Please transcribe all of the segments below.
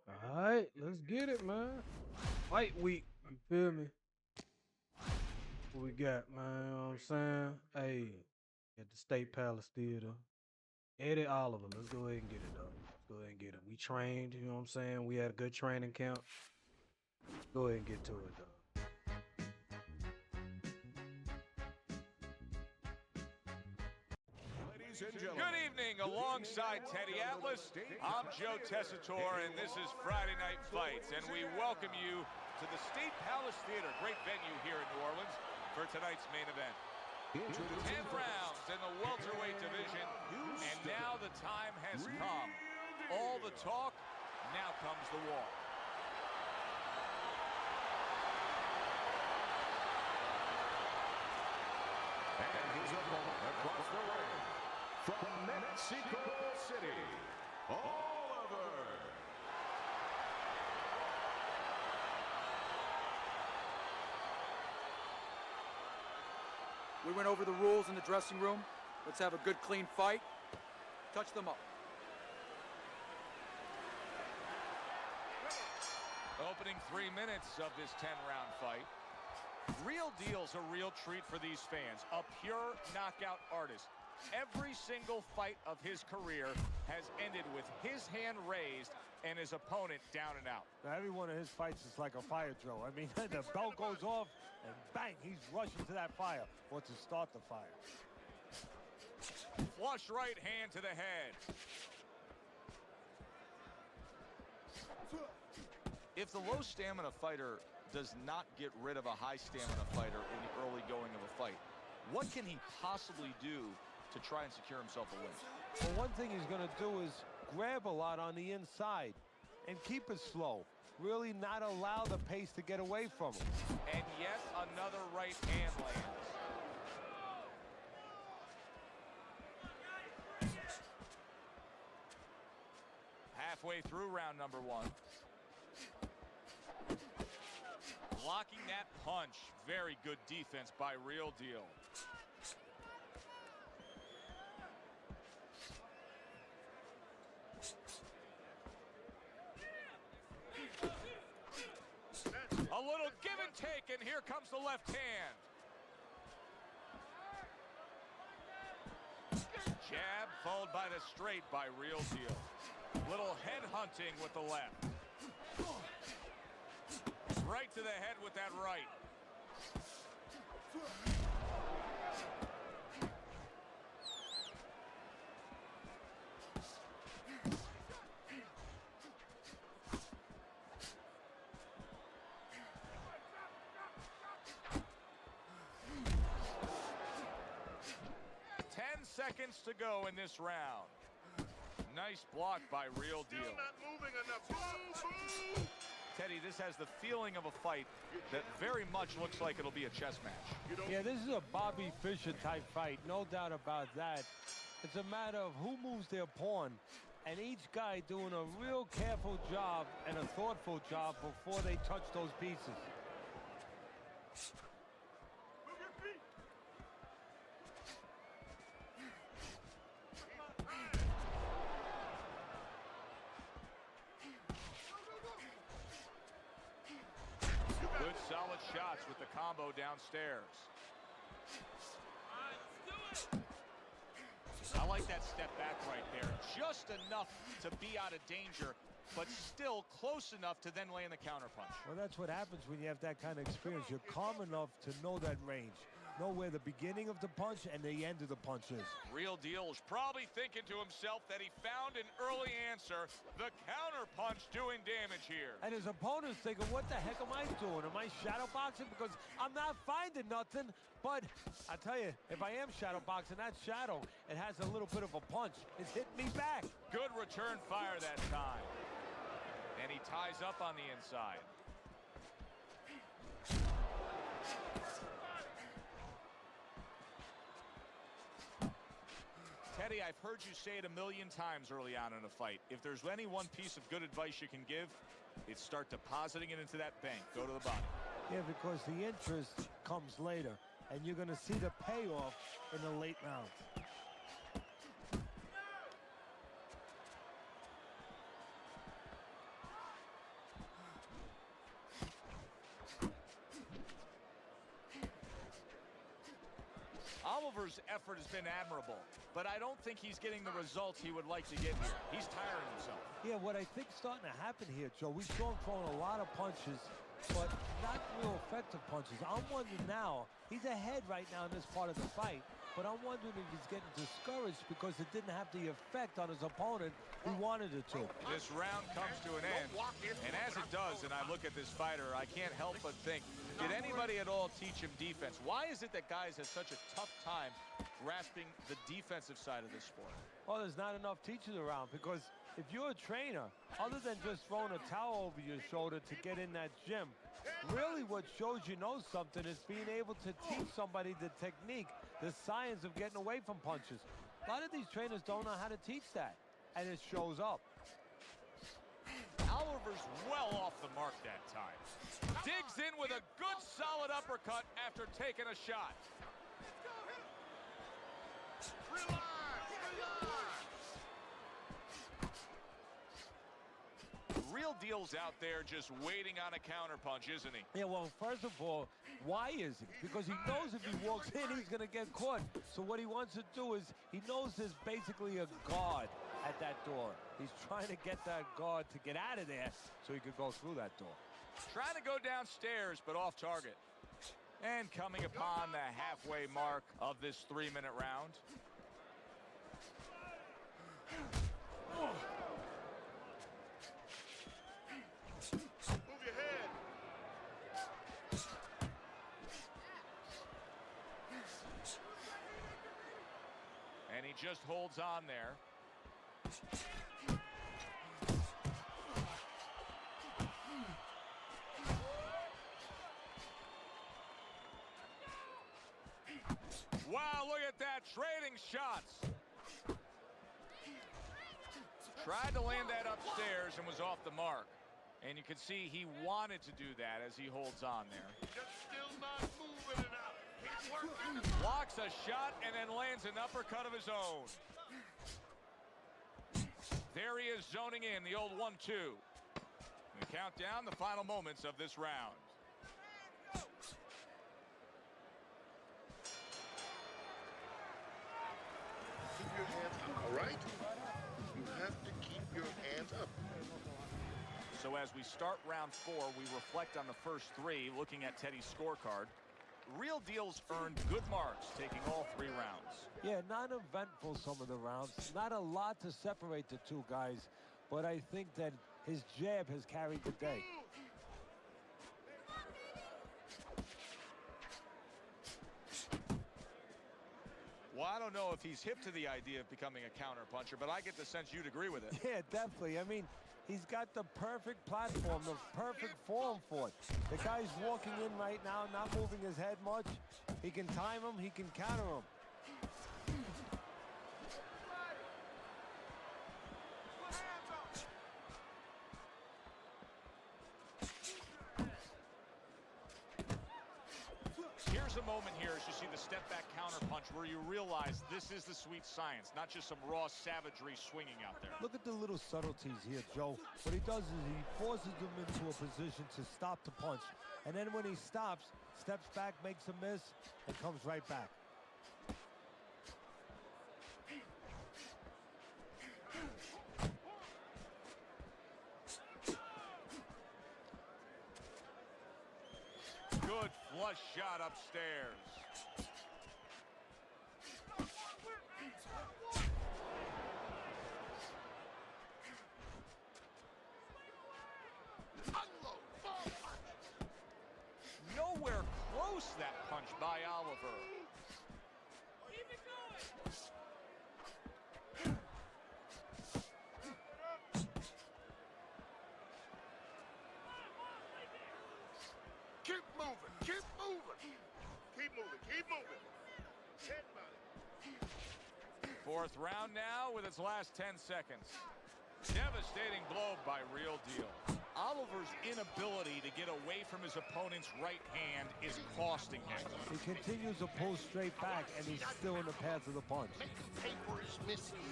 All right, let's get it, man. Fight week, you feel me? What we got, man? You know what I'm saying? Hey, at the State Palace Theater. Eddie Oliver, let's go ahead and get it, though. Let's go ahead and get it. We trained, you know what I'm saying? We had a good training camp. Go ahead and get to it, though. Good evening, alongside Teddy Atlas. I'm Joe Tessitore, and this is Friday Night Fights, and we welcome you to the State Palace Theater, great venue here in New Orleans, for tonight's main event. 10 rounds in the welterweight division, and now the time has come. All the talk, now comes the walk. And his opponent across the ring, from Mexico City, Oliver. We went over the rules in the dressing room. Let's have a good, clean fight. Touch them up. Opening 3 minutes of this 10-round fight. Real Deal's a real treat for these fans. A pure knockout artist. Every single fight of his career has ended with his hand raised and his opponent down and out. Now, every one of his fights is like a fire drill. I mean, the bell goes off, and bang, he's rushing to that fire, or to start the fire. Flush right hand to the head. If the low stamina fighter does not get rid of a high stamina fighter in the early going of a fight, what can he possibly do to try and secure himself a win? Well, one thing he's going to do is grab a lot on the inside and keep it slow. Really not allow the pace to get away from him. And yet another right hand lands. Halfway through round number one. Blocking that punch. Very good defense by Real Deal. A little give and take, and here comes the left hand. Jab followed by the straight by Real Deal. Little head hunting with the left. Right to the head with that right. Seconds to go in this round. Nice block by Real Deal. Still not moving enough. Boom, boom. Teddy, this has the feeling of a fight that very much looks like it'll be a chess match. Yeah, this is a Bobby Fischer type fight, no doubt about that. It's a matter of who moves their pawn, and each guy doing a real careful job and a thoughtful job before they touch those pieces. Good solid shots with the combo downstairs. I like that step back right there. Just enough to be out of danger, but still close enough to then land the counterpunch. Well, that's what happens when you have that kind of experience. You're calm enough to know that range. Know where the beginning of the punch and the end of the punch is. Real Deal is probably thinking to himself that he found an early answer. The counterpunch doing damage here. And his opponent's thinking, what the heck am I doing? Am I shadow boxing? Because I'm not finding nothing. But I tell you, if I am shadow boxing, that shadow, it has a little bit of a punch. It's hitting me back. Good return fire that time. And he ties up on the inside. Teddy, I've heard you say it a million times early on in a fight. If there's any one piece of good advice you can give, it's start depositing it into that bank. Go to the bottom. Yeah, because the interest comes later, and you're going to see the payoff in the late rounds. Oliver's effort has been admirable, but I don't think he's getting the results he would like to get here. He's tiring himself. Yeah, what I think's starting to happen here, Joe, we saw him throwing a lot of punches, but not real effective punches. I'm wondering now, he's ahead right now in this part of the fight, but I'm wondering if he's getting discouraged because it didn't have the effect on his opponent he wanted it to. This round comes to an end, and as it does, and I look at this fighter, I can't help but think, did anybody at all teach him defense? Why is it that guys have such a tough time grasping the defensive side of this sport? Well, there's not enough teachers around, because if you're a trainer, other than just throwing a towel over your shoulder to get in that gym, really what shows you know something is being able to teach somebody the technique, the science of getting away from punches. A lot of these trainers don't know how to teach that, and it shows up. Oliver's well off the mark that time. Digs in with a good solid uppercut after taking a shot. Real Deal's out there just waiting on a counterpunch, isn't he? Yeah, well, first of all, why is he? Because he knows if he walks in, he's going to get caught. So what he wants to do is, he knows there's basically a guard at that door. He's trying to get that guard to get out of there so he could go through that door. Trying to go downstairs, but off target. And coming upon the halfway mark of this 3-minute round. Move your head. And he just holds on there. Wow, look at that, trading shots. Tried to land that upstairs and was off the mark. And you can see he wanted to do that as he holds on there. Just still not moving enough. Keep working. Blocks a shot and then lands an uppercut of his own. There he is zoning in, the old 1-2. We count down the final moments of this round. Keep your hands up, all right? You have to keep your hands up. So as we start round 4, we reflect on the first 3, looking at Teddy's scorecard. Real Deal's earned good marks, taking all 3 rounds. Yeah, not eventful some of the rounds. Not a lot to separate the two guys, but I think that his jab has carried the day. Well, I don't know if he's hip to the idea of becoming a counterpuncher, but I get the sense you'd agree with it. Yeah, definitely. I mean, he's got the perfect platform, the perfect form for it. The guy's walking in right now, not moving his head much. He can time him, he can counter him. Here's a moment here as you see the step-back counterpunch where you realize this is the sweet science, not just some raw savagery swinging out there. Look at the little subtleties here, Joe. What he does is he forces him into a position to stop the punch. And then when he stops, steps back, makes a miss, and comes right back. Good flush shot upstairs. Nowhere close that punch by Oliver. Keep moving. Keep moving. Keep moving. Keep moving. Head body. 4th round now with its last 10 seconds. Devastating blow by Real Deal. Oliver's inability to get away from his opponent's right hand is costing him. He continues to pull straight back, and he's still in the path of the punch. Paper is missing.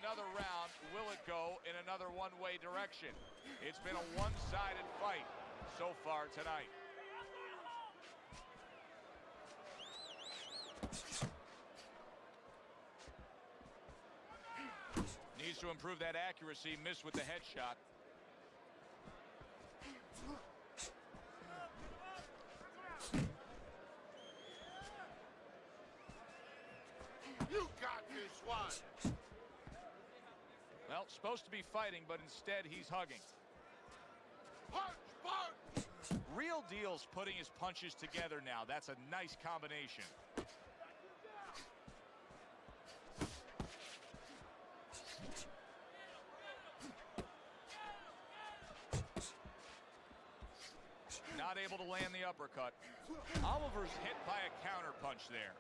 Another round, will it go in another one-way direction? It's been a one-sided fight so far tonight. to improve that accuracy, missed with the headshot. You got this one. Well, supposed to be fighting, but instead he's hugging. Punch, punch. Real Deal's putting his punches together now. That's a nice combination. Not able to land the uppercut. Oliver's hit by a counter punch there.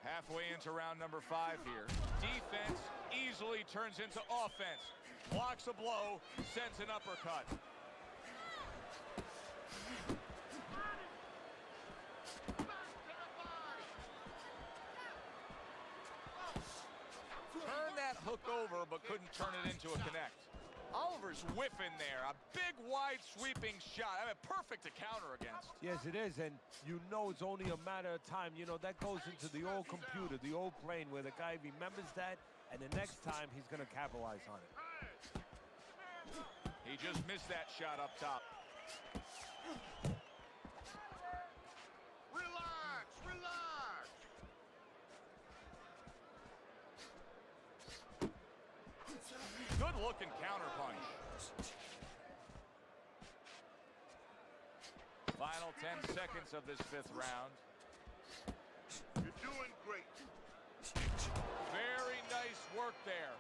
Halfway into round number 5 here. Defense easily turns into offense. Blocks a blow, sends an uppercut. Turned that hook over, but couldn't turn it into a connect. Oliver's whiffing there. A big, wide, sweeping shot. I mean, perfect to counter against. Yes, it is, and you know it's only a matter of time. You know, that goes into the old computer, the old brain, where the guy remembers that, and the next time he's going to capitalize on it. He just missed that shot up top. Relax, relax. Good-looking counter punch. Final 10 seconds of this 5th round. You're doing great. Very nice work there.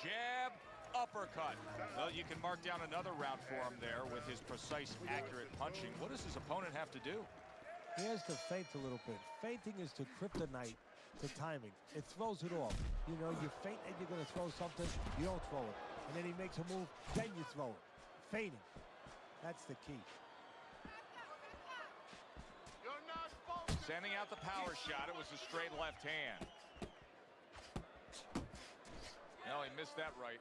Jab, uppercut. Well, you can mark down another round for him there with his precise, accurate punching. What does his opponent have to do? He has to feint a little bit. Feinting is the kryptonite to timing. It throws it off. You know, you feint and you're going to throw something, you don't throw it. And then he makes a move, then you throw it. Feinting. That's the key. You're not focused. Sending out the power shot. It was a straight left hand. No, he missed that right.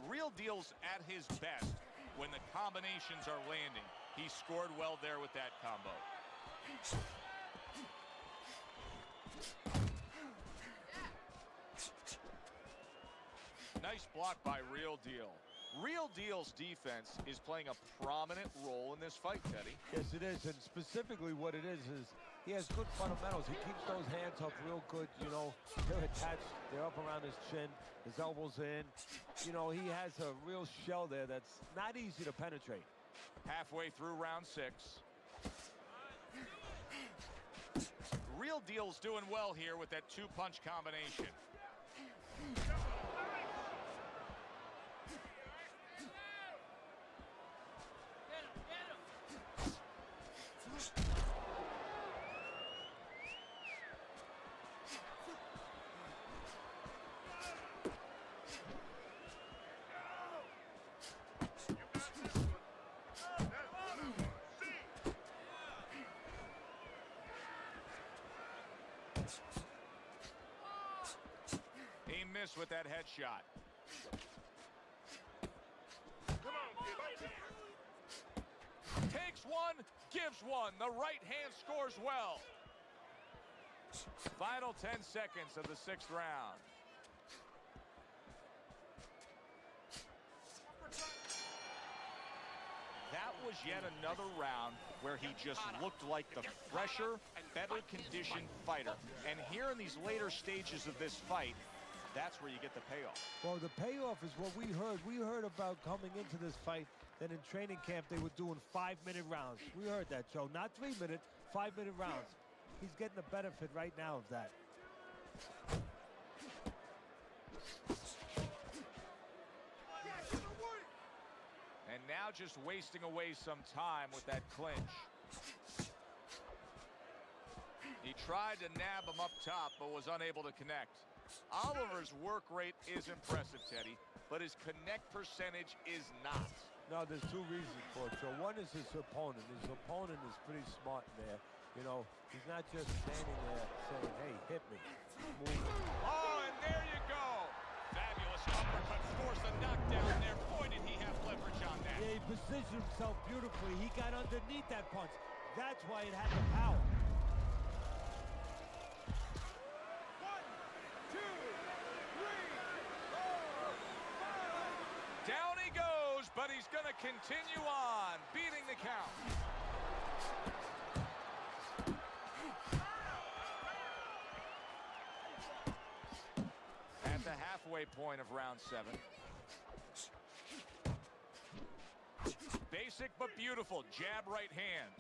Real Deal's at his best when the combinations are landing. He scored well there with that combo. Nice block by Real Deal. Real Deal's defense is playing a prominent role in this fight, Teddy. Yes, it is, and specifically what it is he has good fundamentals. He keeps those hands up real good, you know. They're attached, they're up around his chin, his elbows in. You know, he has a real shell there that's not easy to penetrate. Halfway through round 6. Real Deal's doing well here with that 2-punch combination. He missed with that headshot. Come on, kid. Takes one, gives one. The right hand scores well. Final 10 seconds of the 6th round. That was yet another round where he just looked like the fresher, better conditioned fighter. And here in these later stages of this fight, that's where you get the payoff. Well, the payoff is what we heard. We heard about coming into this fight that in training camp they were doing 5-minute rounds. We heard that, Joe. Not 3-minute, 5-minute rounds. He's getting the benefit right now of that. And now just wasting away some time with that clinch. He tried to nab him up top, but was unable to connect. Oliver's work rate is impressive, Teddy, but his connect percentage is not. No, there's 2 reasons for it, Joe. One is his opponent. His opponent is pretty smart in there. You know, he's not just standing there saying, hey, hit me. Move. Oh, and there you go. Fabulous uppercut, forced a knockdown there. Boy, did he have leverage on that. Yeah, he positioned himself beautifully. He got underneath that punch. That's why it had the power. but he's going to continue on, beating the count. At the halfway point of round 7. Basic but beautiful jab right hand.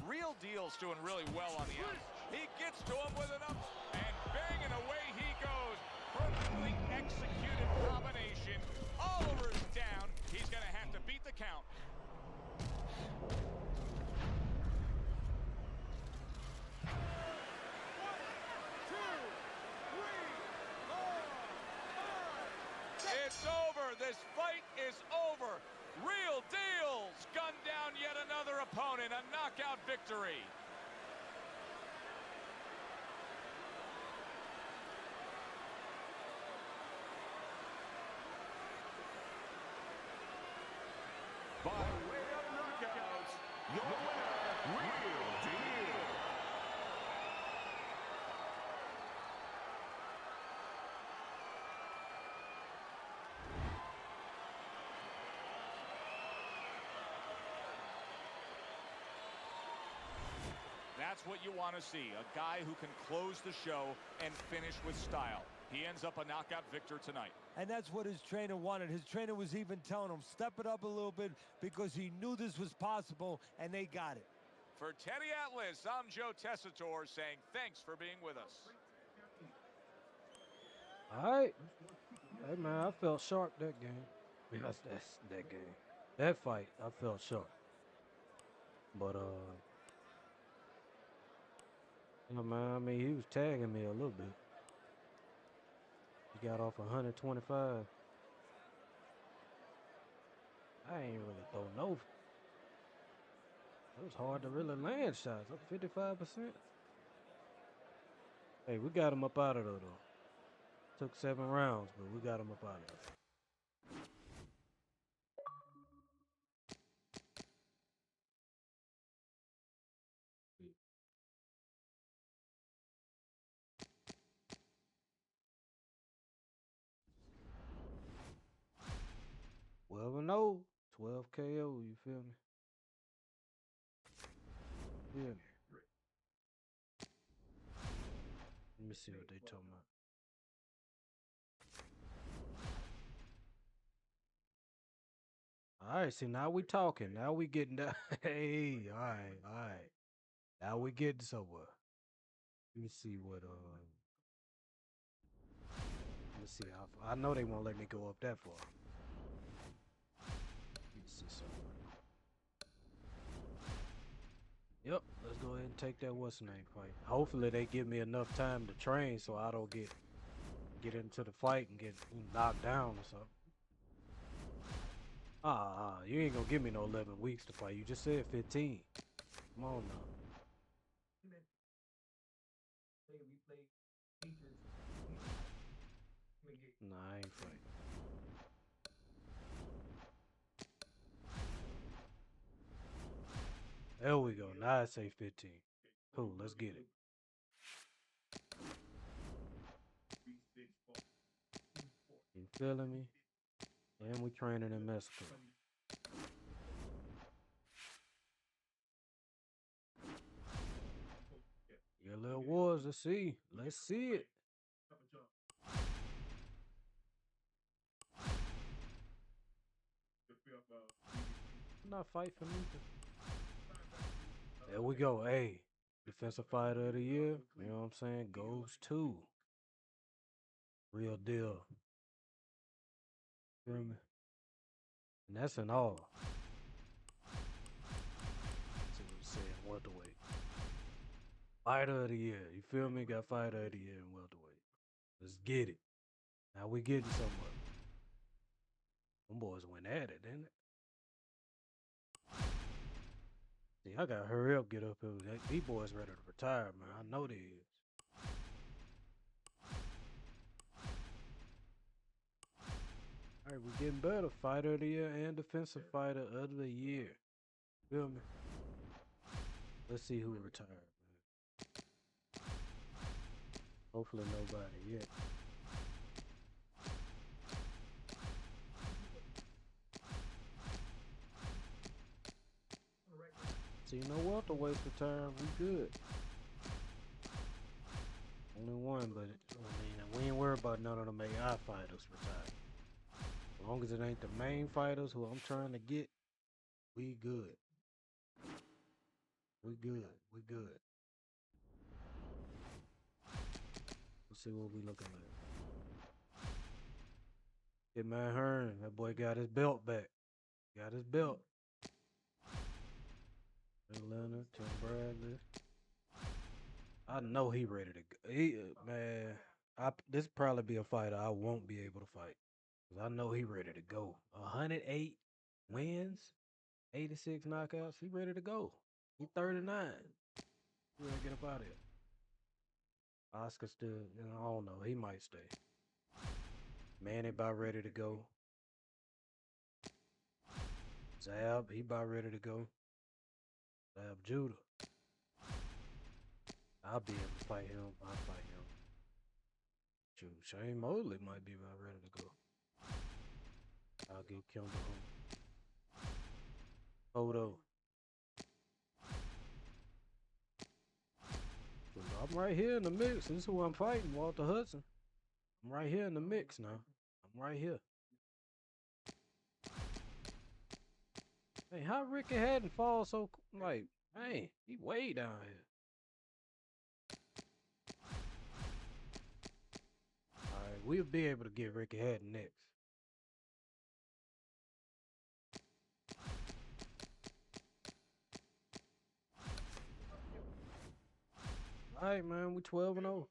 Real Deal's doing really well on the outs. He gets to him with an up, and bang, and away he goes. Perfectly executed combination. Oliver's down. He's going to have to beat the count. It's over. This fight is over. Real Deal's gunned down yet another opponent. A knockout victory. By way of knockouts, your winner, Real Deal. That's what you want to see, a guy who can close the show and finish with style. He ends up a knockout victor tonight. And that's what his trainer wanted. His trainer was even telling him, step it up a little bit, because he knew this was possible, and they got it. For Teddy Atlas, I'm Joe Tessitore saying thanks for being with us. All right. Hey, man, I felt sharp that game. That's that game. That fight, I felt sharp. But, yeah, man, I mean, he was tagging me a little bit. He got off 125. I ain't really throw no. It was hard to really land shots. Up 55%. Hey, we got him up out of there, though. Took 7 rounds, but we got him up out of there. Well, 12 KO, you feel me? Yeah. Let me see what they talking about. All right, see, now we talking. Now we getting down. Hey, all right. Now we getting somewhere. Let me see what, let me see how far. I know they won't let me go up that far. Let me see something. Yep, let's go ahead and take that what's name fight. Hopefully they give me enough time to train so I don't get into the fight and get knocked down or something. You ain't gonna give me no 11 weeks to fight. You just said 15. Come on now. Nah, I ain't fighting. There we go. Now I say 15. Cool, let's get it. You feeling me? And we training in Mexico. Your little wars, let's see. Let's see it. I'm not fighting for nothing. There we go. Hey, Defensive Fighter of the Year. You know what I'm saying? Goes to Real Deal. Feel me? And that's in all. See what I'm saying? Welterweight. Fighter of the Year. You feel me? Got Fighter of the Year in welterweight. Let's get it. Now we getting somewhere. Them boys went at it, didn't it? See, I gotta hurry up, get up here. These boys ready to retire, man. I know they is. All right, we're getting better. Fighter of the Year and Defensive Fighter of the Year. Feel me? Let's see who retired, man. Hopefully nobody yet. See no welterweights return. We good. Only one, but I mean, we ain't worried about none of them AI fighters retire. As long as it ain't the main fighters who I'm trying to get, we good. We good. We good. Let's see what we looking like. Get man Hearn. That boy got his belt back. Got his belt. Leonard, Tim Bradley. I know he ready to go. Man, this probably be a fighter I won't be able to fight. Cause I know he ready to go. 108 wins, 86 knockouts. He ready to go. He 39. He ready to get up out of here. Oscar still, I don't know. He might stay. Manny about ready to go. Zab, he about ready to go. Zab Judah. I'll be able to fight him. I'll fight him. Shoot, Shane Mosley might be about ready to go. I'll get Kendall home. Photo. I'm right here in the mix. This is who I'm fighting, Walter Hudson. I'm right here in the mix now. I'm right here. Hey, how Ricky Hatton fall so like, hey, he way down here. All right, we'll be able to get Ricky Hatton next. All right, man, we 12-0.